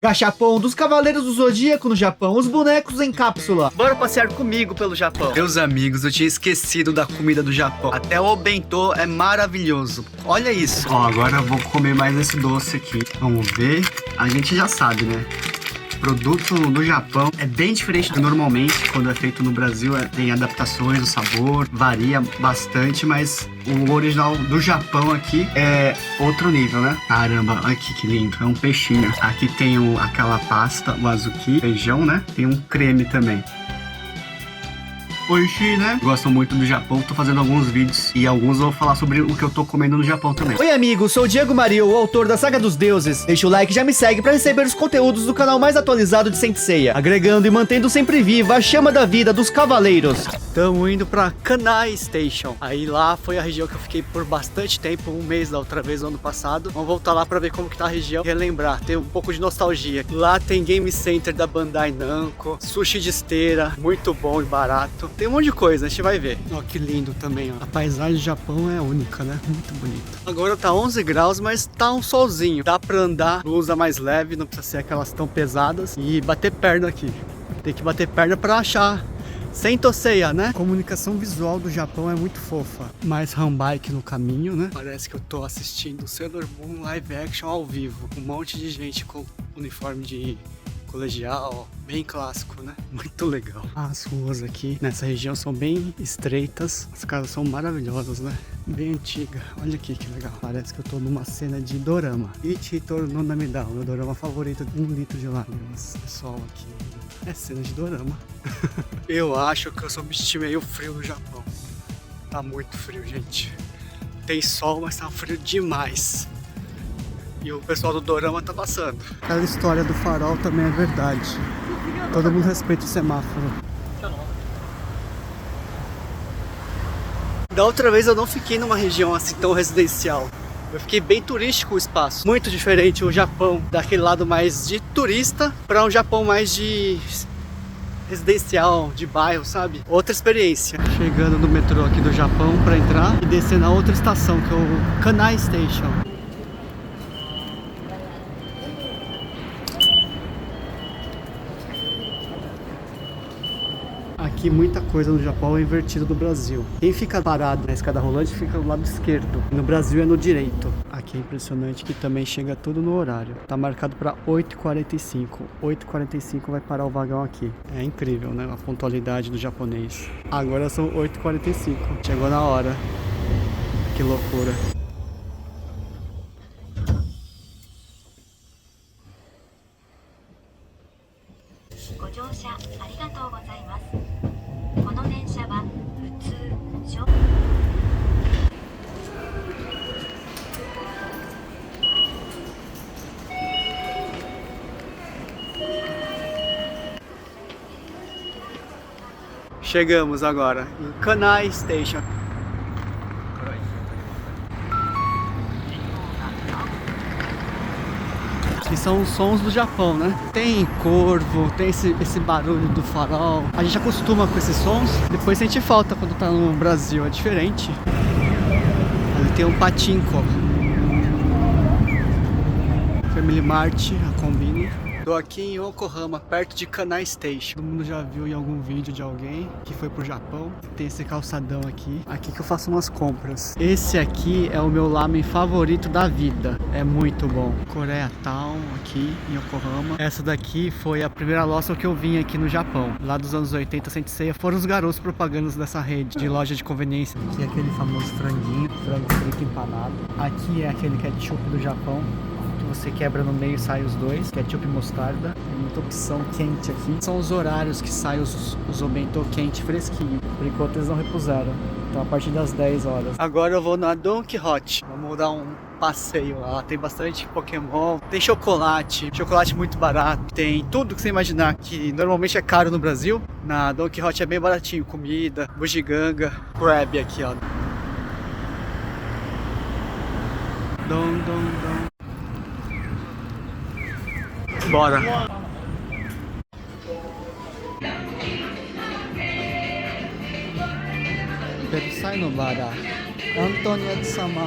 Gachapon dos Cavaleiros do Zodíaco no Japão, os bonecos em cápsula. Bora passear comigo pelo Japão. Meus amigos, eu tinha esquecido da comida do Japão. Até o bentô é maravilhoso. Olha isso. Ó, agora eu vou comer mais esse doce aqui. Vamos ver. A gente já sabe, né? Produto do Japão é bem diferente do normalmente, quando é feito no Brasil, tem adaptações, o sabor varia bastante, mas o original do Japão aqui é outro nível, né? Caramba, olha aqui que lindo, é um peixinho. Aqui tem aquela pasta, o azuki, feijão, né? Tem um creme também. Hoje, né? Gosto muito do Japão, tô fazendo alguns vídeos e alguns eu vou falar sobre o que eu tô comendo no Japão também. Oi amigos, sou o Diego Mario, o autor da Saga dos Deuses. Deixa o like e já me segue pra receber os conteúdos do canal mais atualizado de Saint Seiya, agregando e mantendo sempre viva a chama da vida dos cavaleiros. Estamos indo pra Kanai Station. Aí lá foi a região que eu fiquei por bastante tempo, um mês da outra vez, no ano passado. Vamos voltar lá pra ver como que tá a região, relembrar, ter um pouco de nostalgia. Lá tem Game Center da Bandai Namco, sushi de esteira, muito bom e barato. Tem um monte de coisa, a gente vai ver. Ó, que lindo também, ó. A paisagem do Japão é única, né? Muito bonito. Agora tá 11 graus, mas tá um solzinho. Dá pra andar, blusa mais leve, não precisa ser aquelas tão pesadas. E bater perna aqui. Tem que bater perna pra achar Saint Seiya, né? A comunicação visual do Japão é muito fofa. Mais handbike no caminho, né? Parece que eu tô assistindo Sailor Moon live action ao vivo. Um monte de gente com uniforme de colegial, bem clássico, né? Muito legal. As ruas aqui nessa região são bem estreitas, as casas são maravilhosas, né? Bem antiga. Olha aqui que legal. Parece que eu tô numa cena de dorama. Ichitor no Namida, meu dorama favorito, 1 litro de lágrimas. Pessoal, aqui é cena de dorama. Eu acho que eu subestimei o frio no Japão. Tá muito frio, gente. Tem sol, mas tá frio demais. E o pessoal do dorama tá passando. Aquela história do farol também é verdade. Todo mundo respeita o semáforo. Da outra vez eu não fiquei numa região assim tão residencial. Eu fiquei bem turístico o espaço. Muito diferente o Japão, daquele lado mais de turista, para um Japão mais de residencial, de bairro, sabe? Outra experiência. Chegando no metrô aqui do Japão para entrar e descer na outra estação, que é o Kanai Station. Aqui muita coisa no Japão é invertida do Brasil. Quem fica parado na escada rolante fica do lado esquerdo. No Brasil é no direito. Aqui é impressionante que também chega tudo no horário. Tá marcado para 8h45. 8h45 vai parar o vagão aqui. É incrível, né? A pontualidade do japonês. Agora são 8h45. Chegou na hora. Que loucura. Chegamos agora em Kanai Station. Que são os sons do Japão, né? Tem corvo, tem esse barulho do farol. A gente acostuma com esses sons, depois sente falta quando tá no Brasil, é diferente. Ali tem um patinco. Family Mart, a Combini. Tô aqui em Yokohama, perto de Kanai Station. Todo mundo já viu em algum vídeo de alguém que foi pro Japão. Tem esse calçadão aqui. Aqui que eu faço umas compras. Esse aqui é o meu lamen favorito da vida. É muito bom. Korea Town, aqui em Yokohama. Essa daqui foi a primeira loja que eu vim aqui no Japão. Lá dos anos 80, Saint Seiya, foram os garotos propagandas dessa rede de loja de conveniência. Aqui é aquele famoso franguinho, frango frito empanado. Aqui é aquele ketchup do Japão. Você quebra no meio e sai os dois, ketchup e mostarda. Tem muita opção quente aqui. São os horários que saem os obentô quente fresquinho. Por enquanto eles não repuseram. Então a partir das 10 horas. Agora eu vou na Don Quijote. Vamos dar um passeio lá. Tem bastante Pokémon. Tem chocolate. Chocolate muito barato. Tem tudo que você imaginar que normalmente é caro no Brasil. Na Don Quijote é bem baratinho. Comida, bugiganga, crab aqui, ó. Dom. Bora! Persai no Bara, Antônio de Sama.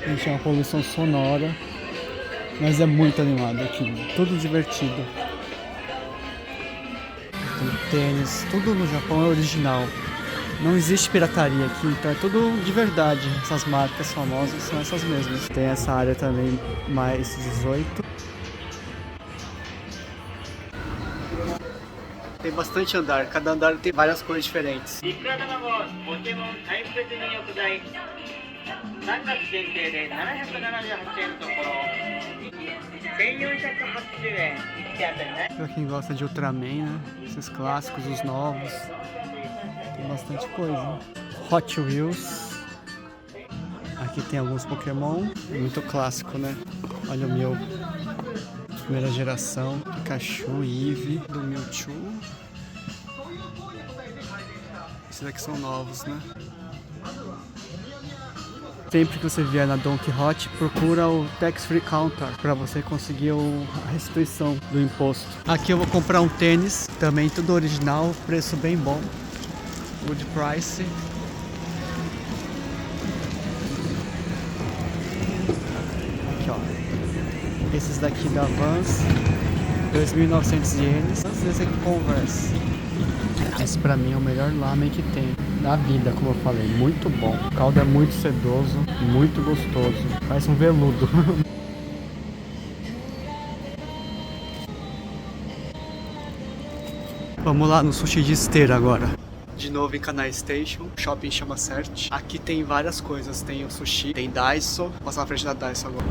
Gente, é uma poluição sonora, mas é muito animado aqui, tudo divertido. Tem tênis, tudo no Japão é original. Não existe pirataria aqui, então é tudo de verdade. Essas marcas famosas são essas mesmas. Tem essa área também mais 18. Tem bastante andar, cada andar tem várias cores diferentes. Pra quem gosta de Ultraman, né? Esses clássicos, os novos. Tem bastante coisa. Hot Wheels. Aqui tem alguns Pokémon. Muito clássico, né? Olha o meu. Primeira geração. Pikachu, Eevee, do Mewtwo. Esses aqui são novos, né? Sempre que você vier na Don Quijote, procura o Tax Free Counter para você conseguir a restituição do imposto. Aqui eu vou comprar um tênis, também tudo original, preço bem bom. Good price. Aqui, ó. Esses daqui da Vans, 2.900 ienes. Esse aqui Converse. Esse pra mim é o melhor lamen que tem na vida, como eu falei. Muito bom. O caldo é muito sedoso, muito gostoso. Parece um veludo. Vamos lá no sushi de esteira agora. De novo em Kanai Station, shopping chama Cert. Aqui tem várias coisas, tem o sushi, tem Daiso. Vou passar na frente da Daiso agora.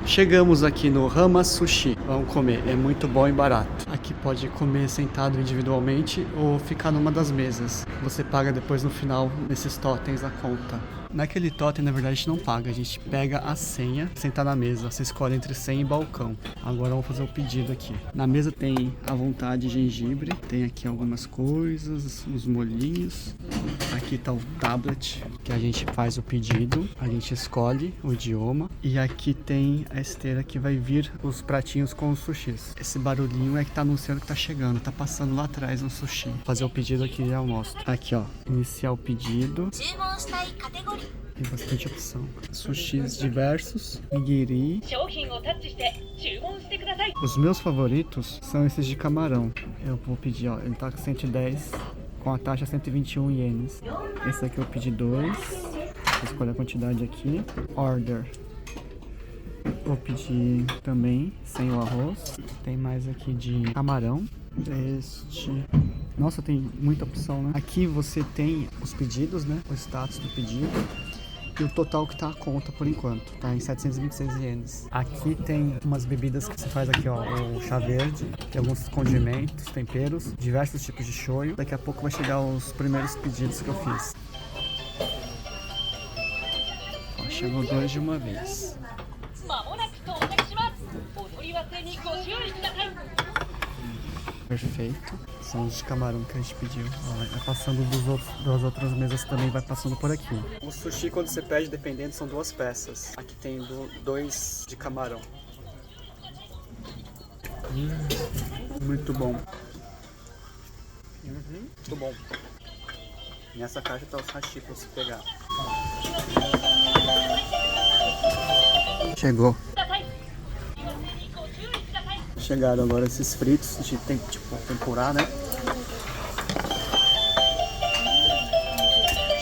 Chegamos aqui no Hama Sushi. Vamos comer, é muito bom e barato. Aqui pode comer sentado individualmente ou ficar numa das mesas. Você paga depois no final nesses totens a conta. Naquele totem, na verdade, a gente não paga. A gente pega a senha, sentar na mesa. Você escolhe entre senha e balcão. Agora eu vou fazer o pedido aqui. Na mesa tem à vontade gengibre. Tem aqui algumas coisas, uns molhinhos. Aqui tá o tablet que a gente faz o pedido. A gente escolhe o idioma. E aqui tem a esteira que vai vir os pratinhos com os sushis. Esse barulhinho é que tá anunciando que tá chegando. Tá passando lá atrás um sushi. Vou fazer o pedido aqui e já mostro. Aqui, ó. Iniciar o pedido. Tem bastante opção. Sushis diversos, nigiri. Os meus favoritos são esses de camarão. Eu vou pedir, ó, ele tá com 110, com a taxa 121 ienes. Esse aqui eu pedi 2. Vou escolher a quantidade aqui. Order. Vou pedir também sem o arroz. Tem mais aqui de camarão. Nossa, tem muita opção, né? Aqui você tem os pedidos, né? O status do pedido. E o total que tá a conta por enquanto, tá em 726 ienes. Aqui tem umas bebidas que você faz aqui, ó, o chá verde, tem alguns condimentos, temperos, diversos tipos de shoyu. Daqui a pouco vai chegar os primeiros pedidos que eu fiz. Ó, chegou 2 de uma vez. Perfeito. São os de camarão que a gente pediu. Ó, vai passando das outras mesas também, vai passando por aqui. O sushi, quando você pede, dependendo, são 2 peças. Aqui tem 2 de camarão. Muito bom. Muito bom. Nessa caixa tá o hashi pra você pegar. Chegou. Chegaram agora esses fritos, a gente tem que temperar, né?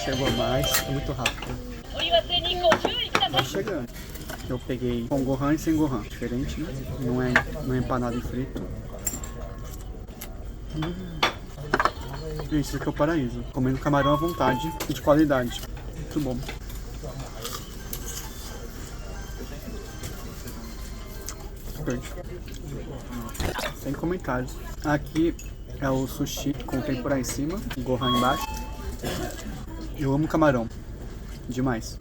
Chegou mais, muito rápido. Tá chegando. Eu peguei com gohan e sem gohan, diferente, né? Não é empanado em frito. Isso aqui é o paraíso. Comendo camarão à vontade e de qualidade. Muito bom. Sem comentários. Aqui é o sushi com tempura em cima, gohan embaixo. Eu amo camarão. Demais.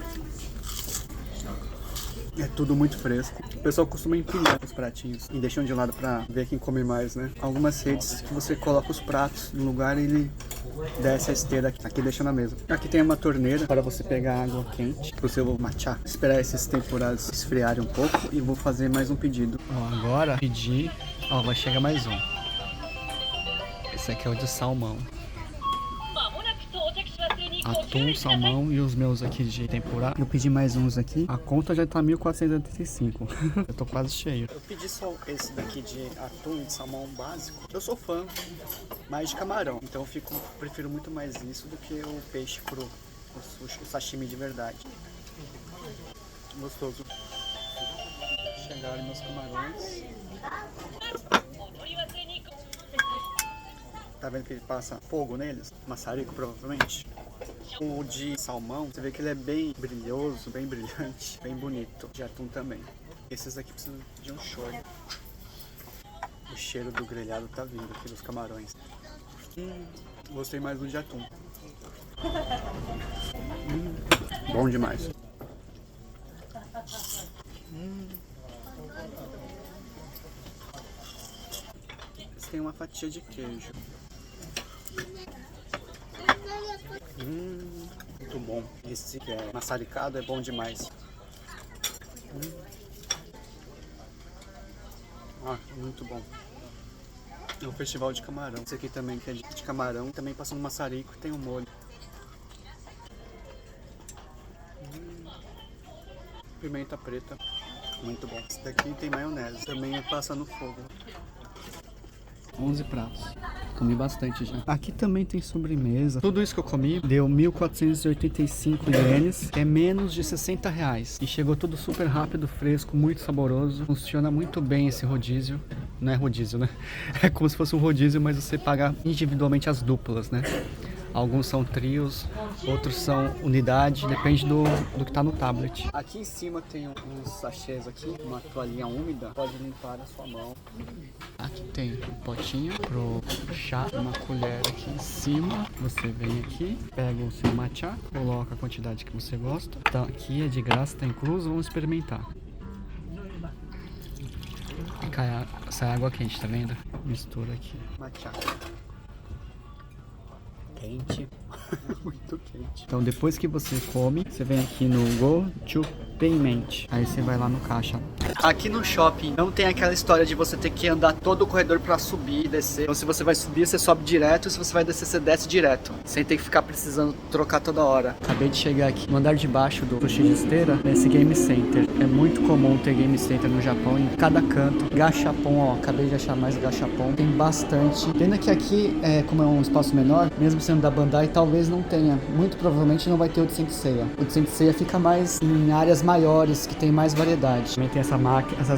É tudo muito fresco. O pessoal costuma empilhar os pratinhos e deixam de lado pra ver quem come mais, né? Algumas redes que você coloca os pratos no lugar e ele desce a esteira aqui deixa na mesa. Aqui tem uma torneira para você pegar água quente pro seu matcha. Esperar esses tempurados esfriarem um pouco e vou fazer mais um pedido. Ó, agora pedi, ó, vai chegar mais um. Esse aqui é o de salmão. atum, salmão e os meus aqui de tempurá. Eu pedi mais uns aqui. A conta já tá 1.485. Eu tô quase cheio. Eu pedi só esse daqui de atum e de salmão básico. Eu sou fã mais de camarão, então eu prefiro muito mais isso do que o peixe cru, o sashimi de verdade. Gostoso. Chegaram meus camarões. Tá vendo que ele passa fogo neles? Maçarico, provavelmente. O de salmão, você vê que ele é bem brilhoso, bem brilhante, bem bonito. De atum também. Esses aqui precisam de um shoyu. O cheiro do grelhado tá vindo aqui dos camarões. Gostei mais do de atum. Bom demais. Eles têm uma fatia de queijo. Muito bom. Esse que é maçaricado é bom demais. Muito bom. É um festival de camarão. Esse aqui também que é de camarão, também passa no maçarico e tem um molho. Pimenta preta. Muito bom. Esse daqui tem maionese. Também passa no fogo. 11 pratos. Comi bastante já. Aqui também tem sobremesa. Tudo isso que eu comi deu 1.485 ienes, que é menos de 60 reais. E chegou tudo super rápido, fresco, muito saboroso. Funciona muito bem esse rodízio. Não é rodízio, né? É como se fosse um rodízio, mas você paga individualmente as duplas, né? Alguns são trios, outros são unidade, depende do que tá no tablet. Aqui em cima tem uns sachês aqui, uma toalhinha úmida, pode limpar a sua mão. Aqui tem um potinho pro chá, uma colher aqui em cima. Você vem aqui, pega o seu matcha, coloca a quantidade que você gosta. Então aqui é de graça, tá incluso, vamos experimentar. Sai água quente, tá vendo? Mistura aqui. Matcha. Quente. Muito quente. Então depois que você come, você vem aqui no Go to Payment. Aí você vai lá no caixa. Aqui no shopping não tem aquela história de você ter que andar todo o corredor pra subir e descer. Então se você vai subir, você sobe direto. Se você vai descer, você desce direto. Sem ter que ficar precisando trocar toda hora. Acabei de chegar aqui no andar de baixo do sushi de esteira, nesse Game Center. É muito comum ter Game Center no Japão, em cada canto. Gachapon, ó, acabei de achar mais gachapon. Tem bastante. Pena que aqui, como é um espaço menor, mesmo sendo da Bandai, talvez não tenha. Muito provavelmente não vai ter o de Saint Seiya. O de Saint Seiya fica mais em áreas maiores, que tem mais variedade. Também tem essas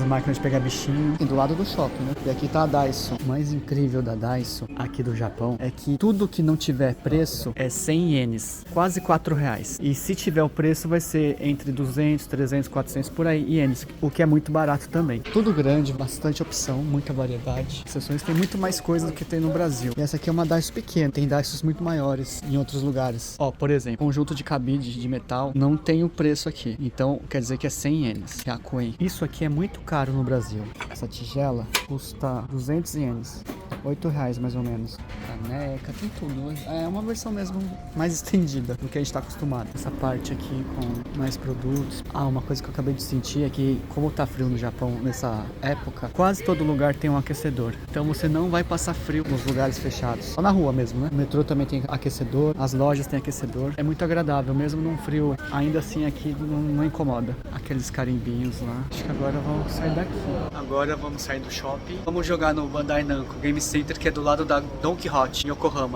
máquinas de pegar bichinho. E do lado do shopping, né? E aqui tá a Daiso. O mais incrível da Daiso, aqui do Japão, é que tudo que não tiver preço é 100 ienes. Quase 4 reais. E se tiver o preço, vai ser entre 200, 300, 400, por aí, ienes. O que é muito barato também. Tudo grande, bastante opção, muita variedade. Seções tem muito mais coisa do que tem no Brasil. E essa aqui é uma Daiso pequena. Tem Daisos muito maiores em outros lugares. Ó, por exemplo, conjunto de cabide de metal não tem o preço aqui. Então, quer dizer que é 100 ienes. Yakuen. Isso aqui é muito caro no Brasil. Essa tigela custa 200 ienes. 8 reais mais ou menos. Caneca, tem tudo. É uma versão mesmo mais estendida do que a gente tá acostumado. Essa parte aqui com mais produtos. Uma coisa que eu acabei de sentir é que, como tá frio no Japão nessa época, quase todo lugar tem um aquecedor. Então você não vai passar frio nos lugares fechados. Só na rua mesmo, né? O metrô também tem aquecedor, as lojas têm aquecedor. É muito agradável, mesmo num frio. Ainda assim aqui não incomoda. Aqueles carimbinhos lá. Acho que agora vamos sair daqui. Agora vamos sair do shopping. Vamos jogar no Bandai Namco Game Center, que é do lado da Don Quijote, em Yokohama.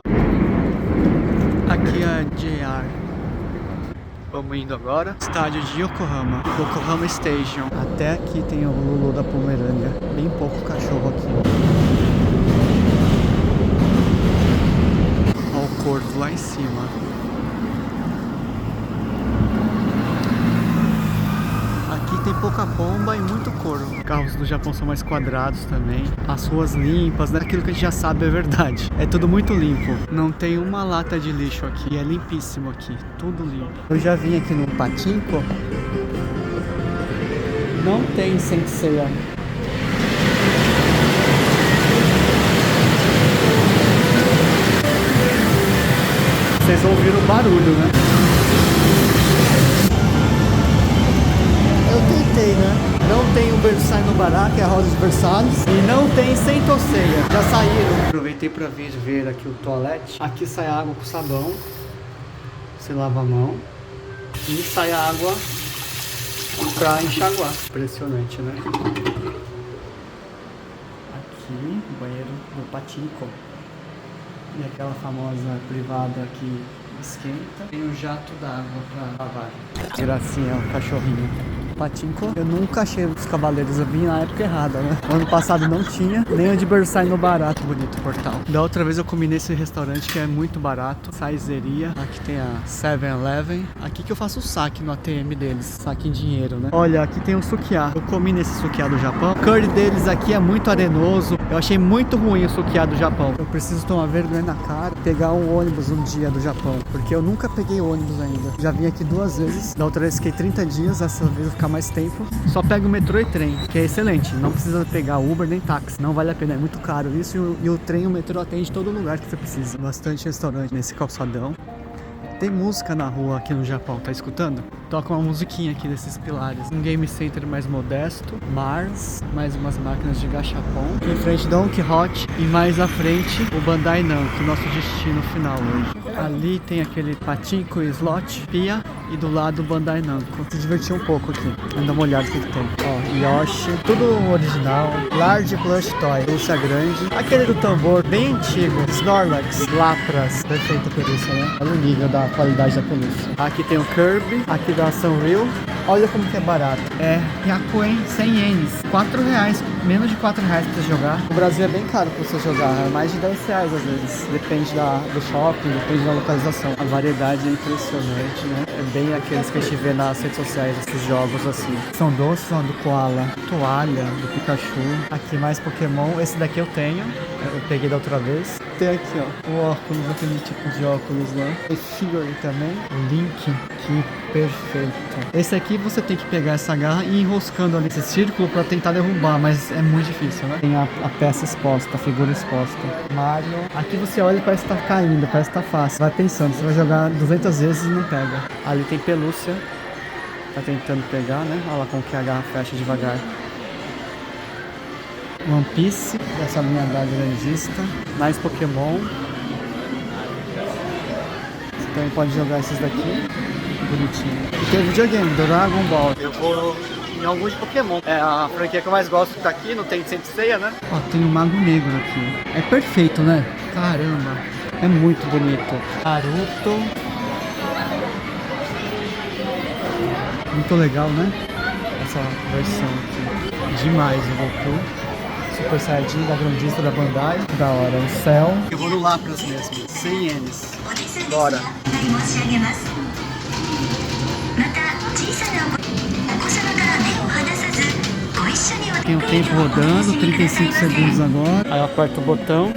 Aqui é a JR. Vamos indo agora. Estádio de Yokohama. Yokohama Station. Até aqui tem o Lulu da Pomerânia. Bem pouco cachorro aqui. Olha o corvo lá em cima. Aqui tem pouca pomba e muito corvo. Os carros do Japão são mais quadrados também. As ruas limpas, né? Aquilo que a gente já sabe é verdade. É tudo muito limpo. Não tem uma lata de lixo aqui. É limpíssimo aqui. Tudo limpo. Eu já vim aqui no Pachinko. Não tem Saint Seiya. Vocês ouviram o barulho, né? Eu tentei, né? Não tem o Versailles no Bará, que é a Rosa de Versalhes. E não tem Saint Seiya. Já saíram. Aproveitei pra vir ver aqui o toalete. Aqui sai água com sabão. Você lava a mão e sai a água pra enxaguar. Impressionante, né? Aqui, o banheiro do Pachinko. E aquela famosa privada que esquenta. Tem um jato d'água pra lavar. Gracinha, o cachorrinho. Pachinko, eu nunca achei os cavaleiros, eu vim na época errada, né? Ano passado não tinha, nem onde Versailles no barato, bonito portal. Da outra vez eu comi nesse restaurante que é muito barato, saizeria. Aqui tem a 7-Eleven. Aqui que eu faço o saque no ATM deles, saque em dinheiro, né? Olha, aqui tem um sukiá. Eu comi nesse sukiá do Japão. O curry deles aqui é muito arenoso. Eu achei muito ruim o sukiá do Japão. Eu preciso tomar vergonha na cara, pegar um ônibus um dia do Japão, porque eu nunca peguei ônibus ainda. Já vim aqui 2 vezes. Da outra vez fiquei 30 dias, essa vez eu vou ficar mais tempo. Só pega o metrô e trem, que é excelente. Não precisa pegar Uber nem táxi. Não vale a pena, é muito caro isso. E o trem e o metrô atende todo lugar que você precisa. Bastante restaurante nesse calçadão. Tem música na rua aqui no Japão, tá escutando? Toca uma musiquinha aqui desses pilares. Um game center mais modesto, Mars, mais umas máquinas de gachapon. Em frente Don Quixote e mais à frente o Bandai Namco, nosso destino final hoje. Ali tem aquele Pachinko Slot, Pia e do lado o Bandai Namco. Se divertir um pouco aqui. Vamos dar uma olhada no que tem. Ó, Yoshi, tudo original. Large Plush Toy, pelúcia grande. Aquele do tambor, bem antigo. Snorlax, Lapras. Perfeita pelúcia, né? Olha o nível da qualidade da pelúcia. Aqui tem o Kirby, aqui da Sanrio. Olha como que é barato. É Hyakuen, 100 ienes. 4 reais, menos de 4 reais pra você jogar. No Brasil é bem caro pra você jogar, é mais de 10 reais às vezes. Depende do shopping, depende da localização. A variedade é impressionante, né? É bem aqueles que a gente vê nas redes sociais, esses jogos assim. São doces, são do Koala, toalha, do Pikachu. Aqui mais Pokémon, esse daqui eu tenho. Eu peguei da outra vez. Tem aqui, ó, o óculos, aquele tipo de óculos lá. E figure também. O Link, que perfeito. Esse aqui você tem que pegar essa garra e ir enroscando ali esse círculo pra tentar derrubar, mas é muito difícil, né? Tem a peça exposta, a figura exposta. Mario. Aqui você olha e parece que tá caindo, parece que tá fácil. Vai pensando, você vai jogar 200 vezes e não pega. Ali tem pelúcia. Tá tentando pegar, né? Olha lá como que a garra fecha devagar. One Piece, essa linha da grandista, mais Pokémon. Você também pode jogar esses daqui, bonitinho. E tem videogame, Dragon Ball. Eu vou em alguns de Pokémon. É a franquia que eu mais gosto que tá aqui, não tem Senseiya, né? Ó, tem um Mago Negro aqui. É perfeito, né? Caramba, é muito bonito. Naruto. Muito legal, né? Essa versão aqui. Demais o Goku. Super Saiyajin da grandista da Bandai. Da hora, o céu. Eu vou no Lapras mesmo, 100 ienes. Bora. Tem o tempo rodando, 35 segundos agora. Aí eu aperto o botão.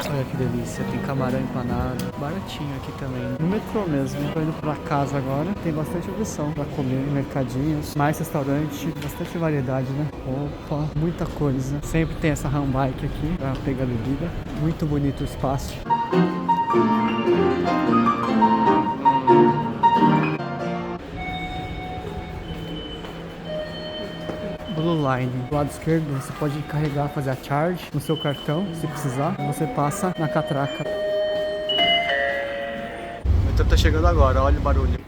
Olha que delícia, tem camarão empanado, baratinho aqui também. No metrô mesmo, tô indo pra casa agora, tem bastante opção pra comer, mercadinhos, mais restaurante, bastante variedade, né? Opa, muita coisa. Sempre tem essa handbike aqui pra pegar bebida. Muito bonito o espaço. Blue Line. Do lado esquerdo você pode carregar, fazer a charge no seu cartão, se precisar. Você passa na catraca. O metrô tá chegando agora, olha o barulho.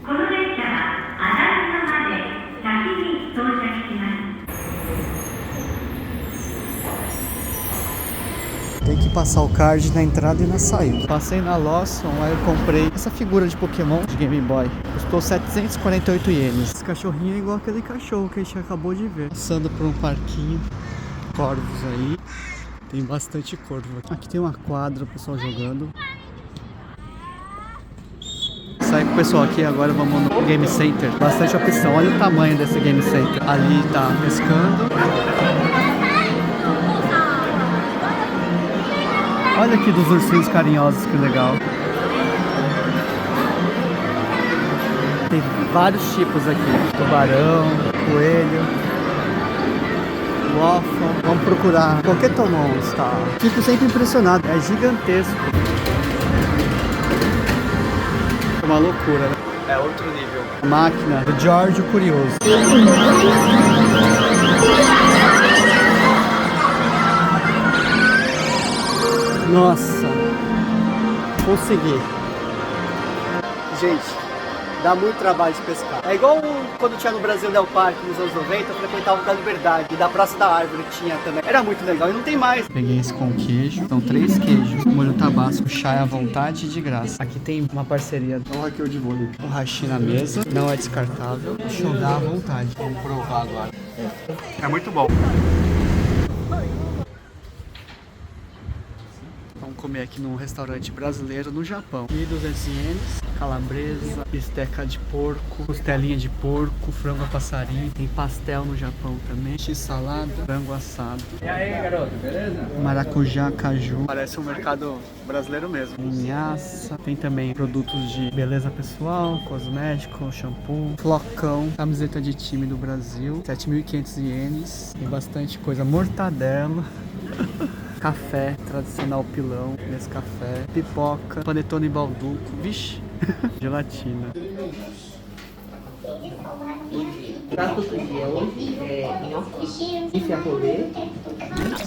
Tem que passar o card na entrada e na saída. Passei na Lawson, aí eu comprei essa figura de Pokémon de Game Boy. Custou 748 ienes. Esse cachorrinho é igual aquele cachorro que a gente acabou de ver. Passando por um parquinho. Corvos aí. Tem bastante corvo aqui. Aqui tem uma quadra, o pessoal jogando. Saí com o pessoal aqui, agora vamos no Game Center. Bastante opção, olha o tamanho desse Game Center. Ali tá pescando. Olha aqui dos ursinhos carinhosos, que legal. Tem vários tipos aqui. Tubarão, coelho, waffle. Vamos procurar qualquer Pokémons, tá? Fico sempre impressionado, é gigantesco. É uma loucura, né? É outro nível. A máquina do George o Curioso. Nossa, Consegui. Gente, dá muito trabalho de pescar. É igual quando tinha no Brasil Del Parque nos anos 90, eu frequentava o da Liberdade e da Praça da Árvore que tinha também. Era muito legal e não tem mais. Peguei esse com queijo. São 3 queijos. Molho tabasco, chá à vontade e de graça. Aqui tem uma parceria Olha aqui o de molho. com o hashi na mesa. Não é descartável. Shogar à vontade. Vamos provar agora. É muito bom. Vamos comer aqui num restaurante brasileiro no Japão. 1.200 ienes, calabresa, bisteca de porco, costelinha de porco, frango a passarinho. Tem pastel no Japão também, x-salada, frango assado. E aí, garoto, beleza? Maracujá, caju. Parece um mercado brasileiro mesmo. Linhaça. Tem também produtos de beleza pessoal, cosmético, shampoo, flocão, camiseta de time do Brasil, 7.500 ienes. Tem bastante coisa, mortadela. Café, tradicional pilão, Nescafé, pipoca, panetone balduco, vixe, gelatina. Prato do dia hoje é nhoque, bife a rolê.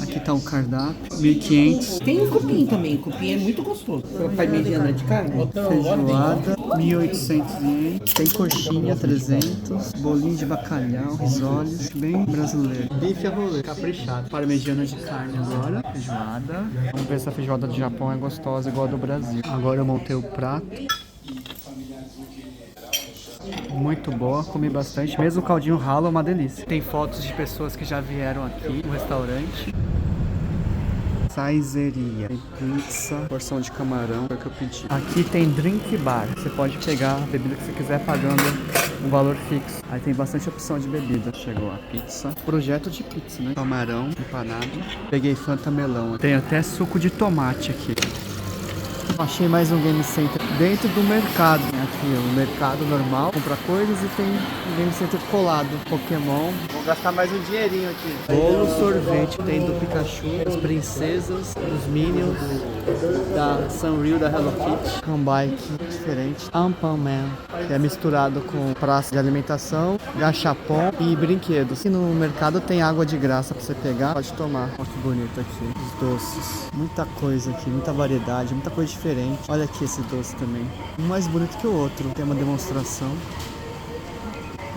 Aqui tá o cardápio, 1.500. Tem um cupim também, cupim é muito gostoso. Parmegiana de carne. Feijoada, 1.800 ienes. Tem coxinha, 300. Bolinho de bacalhau, risoles, bem brasileiro. Bife a rolê, caprichado. Parmegiana de carne agora, feijoada. Vamos ver se a feijoada do Japão é gostosa igual a do Brasil. Agora eu montei o prato. Muito boa, comi bastante. Mesmo o caldinho ralo é uma delícia. Tem fotos de pessoas que já vieram aqui no restaurante. Saizeria. Tem pizza, porção de camarão, foi o que eu pedi. Aqui tem drink bar. Você pode pegar a bebida que você quiser pagando um valor fixo. Aí tem bastante opção de bebida. Chegou a pizza. Projeto de pizza, né? Camarão empanado. Peguei Fanta melão. Tem até suco de tomate aqui. Achei mais um game center dentro do mercado. Aqui o mercado normal, compra coisas e tem um game center colado. Pokémon. Vou gastar mais um dinheirinho aqui. Bolo, sorvete, tem do Pikachu, as princesas, os Minions, da Sanrio, da Hello Kitty. Um bike diferente. Ampan Man, que é misturado com praça de alimentação, gachapon e brinquedos. E no mercado tem água de graça pra você pegar, pode tomar. Olha que bonito aqui. Os doces. Muita coisa aqui, muita variedade, muita coisa diferente. Olha aqui esse doce também. Um mais bonito que o outro. Tem uma demonstração.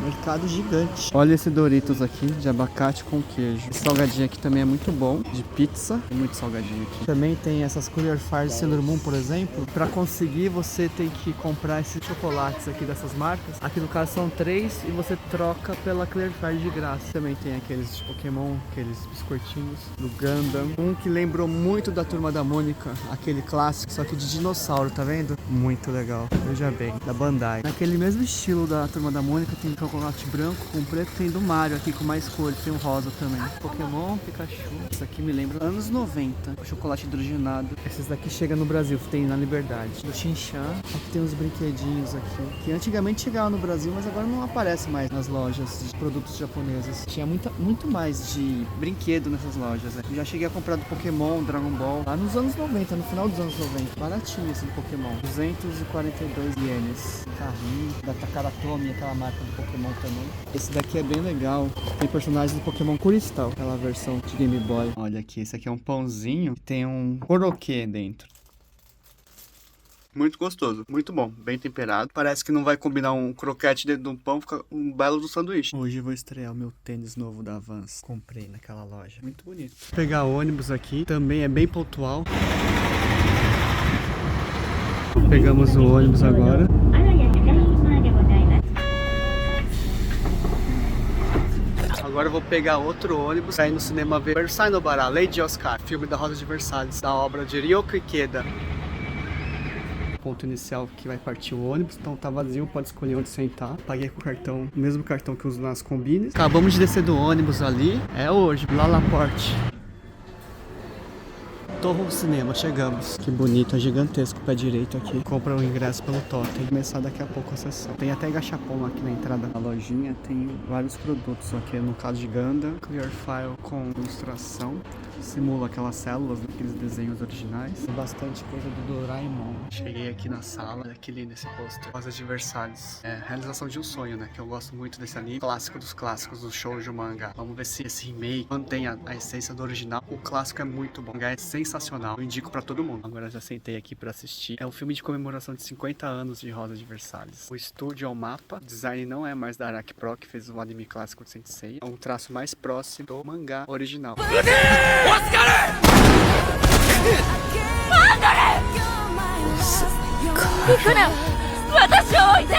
Mercado gigante. Olha esse Doritos aqui, de abacate com queijo. Esse salgadinho aqui também é muito bom, de pizza. Tem muito salgadinho aqui. Também tem essas Clear Fire Sailor Moon, por exemplo. Pra conseguir, você tem que comprar esses chocolates aqui dessas marcas. Aqui no caso são 3 e você troca pela Clear Fire de graça. Também tem aqueles de Pokémon, aqueles biscoitinhos do Gundam. Um que lembrou muito da Turma da Mônica, aquele clássico, só que de dinossauro, tá vendo? Muito legal. Veja bem, da Bandai. Naquele mesmo estilo da Turma da Mônica, tem chocolate branco com preto, tem do Mario aqui com mais cores, tem o rosa também. Pokémon, Pikachu. Isso aqui me lembra anos 90. O chocolate hidrogenado. Esses daqui chegam no Brasil, tem na Liberdade. Do Shinchan. Aqui tem uns brinquedinhos aqui, que antigamente chegavam no Brasil, mas agora não aparece mais nas lojas de produtos japoneses. Tinha muito mais de brinquedo nessas lojas. Eu já cheguei a comprar do Pokémon, Dragon Ball, lá nos anos 90, no final dos anos 90. Baratinho esse do Pokémon. 242 ienes. Carrinho, da Takaratomi, aquela marca do Pokémon também. Esse daqui é bem legal. Tem personagens do Pokémon Crystal, aquela versão de Game Boy. Olha aqui, esse aqui é um pãozinho que tem um koroke dentro. Muito gostoso, muito bom, bem temperado. Parece que não vai combinar um croquete dentro de um pão, fica um belo do sanduíche. Hoje eu vou estrear o meu tênis novo da Vans. Comprei naquela loja, muito bonito. Vou pegar ônibus aqui, também é bem pontual. Pegamos o ônibus agora. Agora eu vou pegar outro ônibus pra ir no cinema ver Versailles no Bará, Lady Oscar, filme da Rosa de Versalhes, da obra de Ryoko Ikeda. Ponto inicial que vai partir o ônibus, então tá vazio, pode escolher onde sentar. Paguei com o cartão, o mesmo cartão que eu uso nas combines. Acabamos de descer do ônibus ali, é hoje, lá na Porte. Torre do Cinema, chegamos. Que bonito, é gigantesco, pé direito aqui. Compra o ingresso pelo Totem. Vai começar daqui a pouco a sessão. Tem até gachapon aqui na entrada da lojinha. Tem vários produtos aqui, no caso de Gundam. Clear File com ilustração. Simula aquelas células, aqueles desenhos originais. Tem bastante coisa do Doraemon. Cheguei aqui na sala, olha que lindo esse pôster. Rosa de Versalhes. É, realização de um sonho, né? Que eu gosto muito desse anime. Clássico dos clássicos, do shoujo mangá. Vamos ver se esse remake mantém a essência do original. O clássico é muito bom. O mangá é sensacional. sensacional. Eu indico pra todo mundo. Agora eu já sentei aqui pra assistir. É um filme de comemoração de 50 anos de Rosa de Versalhes. O estúdio é o Mapa. O design não é mais da Araki Pro, que fez o anime clássico de Saint Seiya. É um traço mais próximo do mangá original. 行くな私を置いて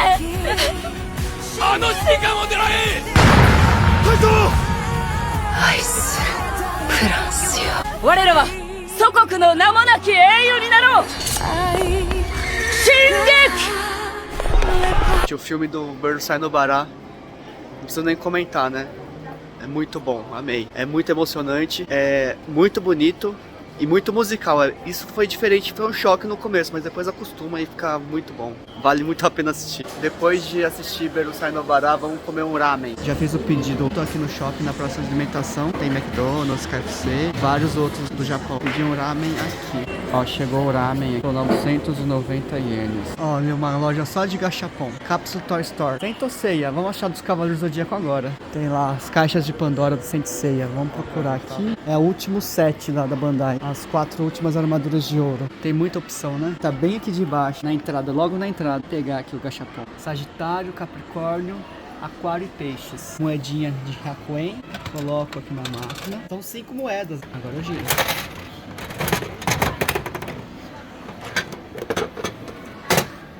あの死がも出られ愛するフランスよ我らは祖国の名もなき英雄になろう進撃 O filme do Berusai no Bara, não preciso nem comentar, né? É muito bom, amei. É muito emocionante, é muito bonito e muito musical. Isso foi diferente, foi um choque no começo, mas depois acostuma e fica muito bom. Vale muito a pena assistir. Depois de assistir Berusai no Bara, vamos comer um ramen. Já fiz o pedido, tô aqui no shopping, na praça de alimentação. Tem McDonald's, KFC, vários outros do Japão. Pedi um ramen aqui. Ó, chegou o ramen aqui, 990 ienes. Olha, uma loja só de gachapon. Capsule Toy Store. Saint Seiya, vamos achar dos Cavaleiros do Zodíaco agora. Tem lá as caixas de Pandora do Saint Seiya. Vamos procurar aqui. É o último set lá da Bandai. As 4 últimas armaduras de ouro. Tem muita opção, né? Tá bem aqui de baixo, na entrada, logo na entrada. Vou pegar aqui o gachapon. Sagitário, Capricórnio, Aquário e Peixes. Moedinha de Hakuen. Coloco aqui na máquina. São 5 moedas. Agora eu giro.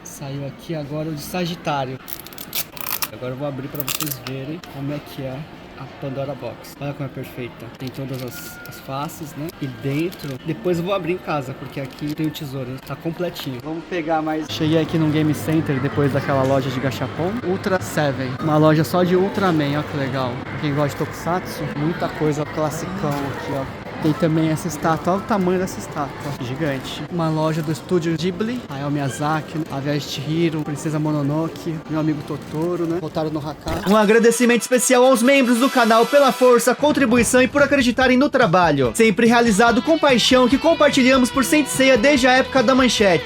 Saiu aqui agora o de Sagitário. Agora eu vou abrir para vocês verem como é que é a Pandora Box. Olha como é perfeita. Tem todas as faces, né? E dentro, depois eu vou abrir em casa, porque aqui tem o tesouro, tá completinho. Vamos pegar mais. Cheguei aqui num Game Center depois daquela loja de gachapon. Ultra 7, uma loja só de Ultraman, ó que legal. Pra quem gosta de Tokusatsu, muita coisa classicão aqui, ó. Tem também essa estátua, olha o tamanho dessa estátua, gigante. Uma loja do estúdio Ghibli, Hayao Miyazaki, A Viagem de Chihiro, Princesa Mononoke, meu amigo Totoro, né? Voltaram no Haka. Um agradecimento especial aos membros do canal pela força, contribuição e por acreditarem no trabalho. Sempre realizado com paixão que compartilhamos por Saint Seiya desde a época da manchete.